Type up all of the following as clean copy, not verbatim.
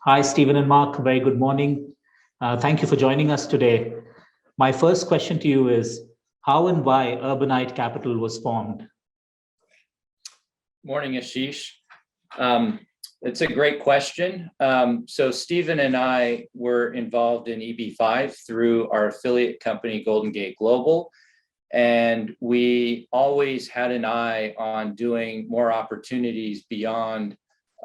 Hi, Stephen and Mark. Very good morning. Thank you for joining us today. My first question to you is how and why Urbanite Capital was formed? Morning, Ashish. It's a great question. So Stephen and I were involved in EB5 through our affiliate company, Golden Gate Global. And we always had an eye on doing more opportunities beyond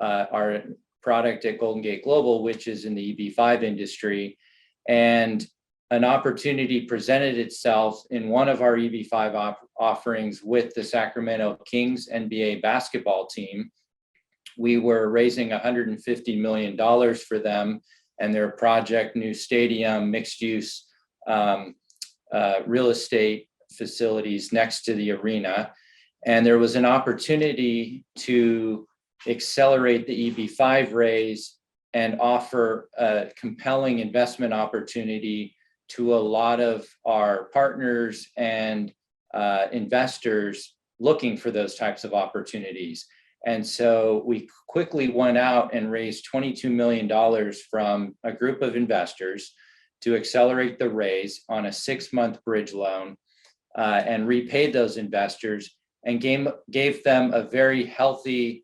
our product at Golden Gate Global, which is in the EB5 industry. And an opportunity presented itself in one of our EB5 offerings with the Sacramento Kings NBA basketball team. We were raising $150 million for them and their project, new stadium, mixed use real estate facilities next to the arena. And there was an opportunity to accelerate the EB5 raise and offer a compelling investment opportunity to a lot of our partners and investors looking for those types of opportunities. And so we quickly went out and raised $22 million from a group of investors to accelerate the raise on a 6-month bridge loan and repaid those investors and gave them a very healthy,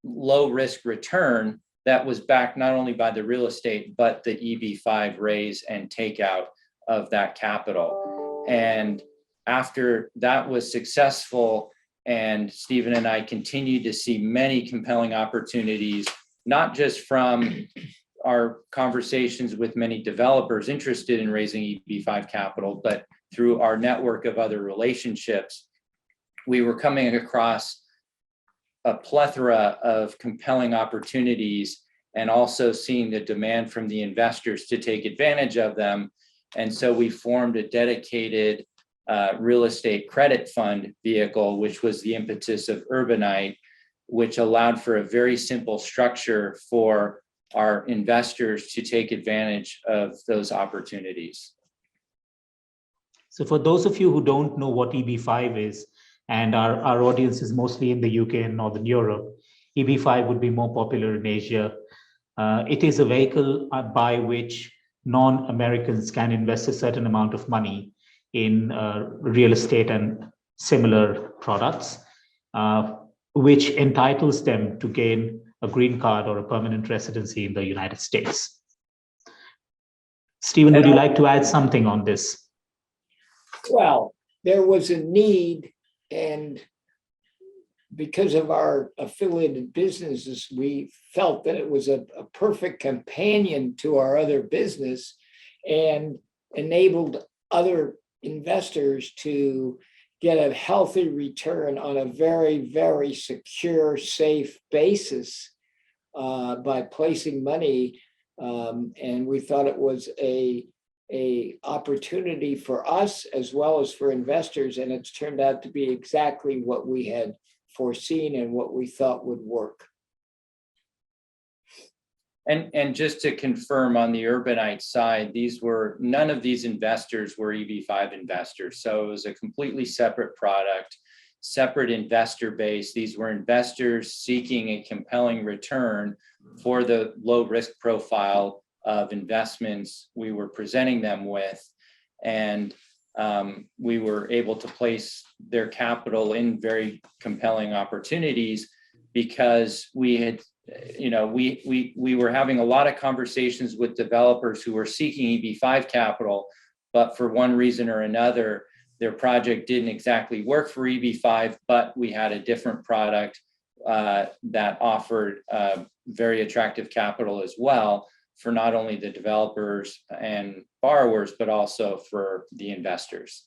low risk return that was backed not only by the real estate, but the EB5 raise and takeout of that capital. And after that was successful, and Stephen and I continued to see many compelling opportunities, not just from our conversations with many developers interested in raising EB5 capital, but through our network of other relationships, we were coming across a plethora of compelling opportunities and also seeing the demand from the investors to take advantage of them. And so we formed a dedicated real estate credit fund vehicle, which was the impetus of Urbanite, which allowed for a very simple structure for our investors to take advantage of those opportunities. So for those of you who don't know what EB5 is, and our audience is mostly in the UK and Northern Europe, EB5 would be more popular in Asia. It is a vehicle by which non-Americans can invest a certain amount of money in real estate and similar products, which entitles them to gain a green card or a permanent residency in the United States. Stephen, would you like to add something on this? Well, there was a need, and because of our affiliated businesses, we felt that it was a perfect companion to our other business and enabled other investors to get a healthy return on a very, very secure, safe basis by placing money. And we thought it was a opportunity for us as well as for investors, and it's turned out to be exactly what we had foreseen and what we thought would work. And just to confirm on the Urbanite side, none of these investors were EB5 investors. So it was a completely separate product, separate investor base. These were investors seeking a compelling return for the low risk profile of investments we were presenting them with. And we were able to place their capital in very compelling opportunities because we had, we were having a lot of conversations with developers who were seeking EB5 capital, but for one reason or another, their project didn't exactly work for EB5, but we had a different product that offered very attractive capital as well for not only the developers and borrowers, but also for the investors.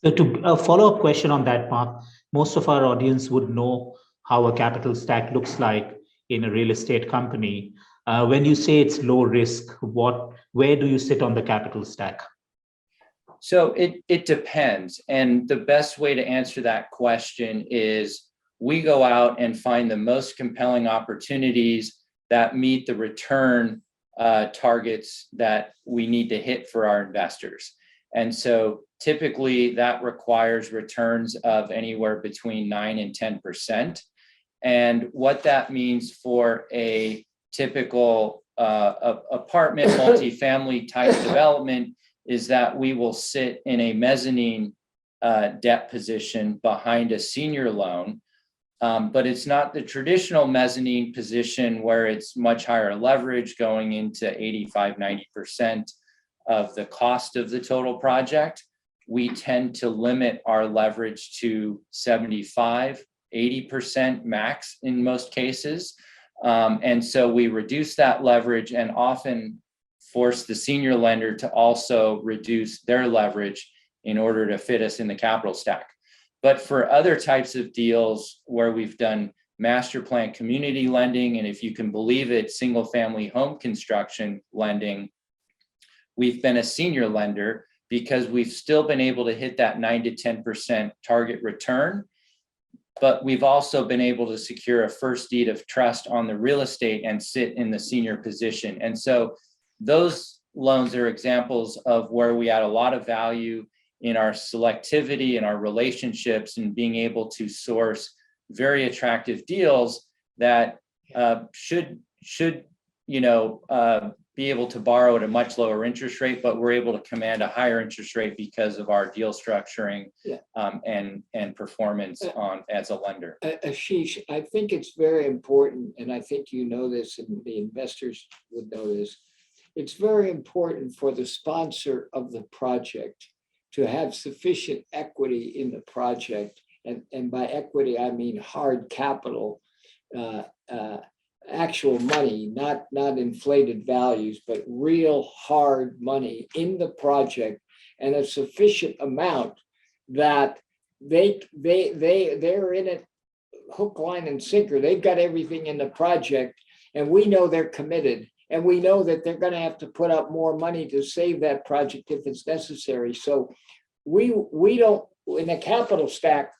So to a follow-up question on that, Mark, most of our audience would know how a capital stack looks like in a real estate company. When you say it's low risk, where do you sit on the capital stack? So it depends. And the best way to answer that question is we go out and find the most compelling opportunities that meet the return targets that we need to hit for our investors. And so typically that requires returns of anywhere between 9 and 10%. And what that means for a typical apartment, multifamily type development is that we will sit in a mezzanine debt position behind a senior loan. But it's not the traditional mezzanine position where it's much higher leverage going into 85, 90% of the cost of the total project. We tend to limit our leverage to 75, 80% max in most cases. And so we reduce that leverage and often force the senior lender to also reduce their leverage in order to fit us in the capital stack. But for other types of deals where we've done master plan community lending, and if you can believe it, single family home construction lending, we've been a senior lender because we've still been able to hit that 9 to 10% target return. But we've also been able to secure a first deed of trust on the real estate and sit in the senior position. And so those loans are examples of where we add a lot of value in our selectivity and our relationships and being able to source very attractive deals that should be able to borrow at a much lower interest rate, but we're able to command a higher interest rate because of our deal structuring and performance as a lender. Ashish, I think it's very important, and I think you know this, and the investors would know this. It's very important for the sponsor of the project to have sufficient equity in the project, and by equity I mean hard capital, actual money, not inflated values, but real hard money in the project, and a sufficient amount that they're in it hook, line, and sinker. They've got everything in the project, and we know they're committed, and we know that they're going to have to put up more money to save that project if it's necessary. So we don't, in a capital stack,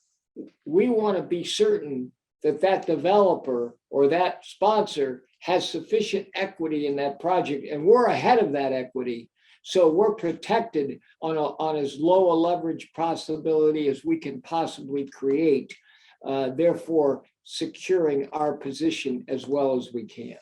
we want to be certain that developer or that sponsor has sufficient equity in that project, and we're ahead of that equity. So we're protected on as low a leverage possibility as we can possibly create, therefore securing our position as well as we can.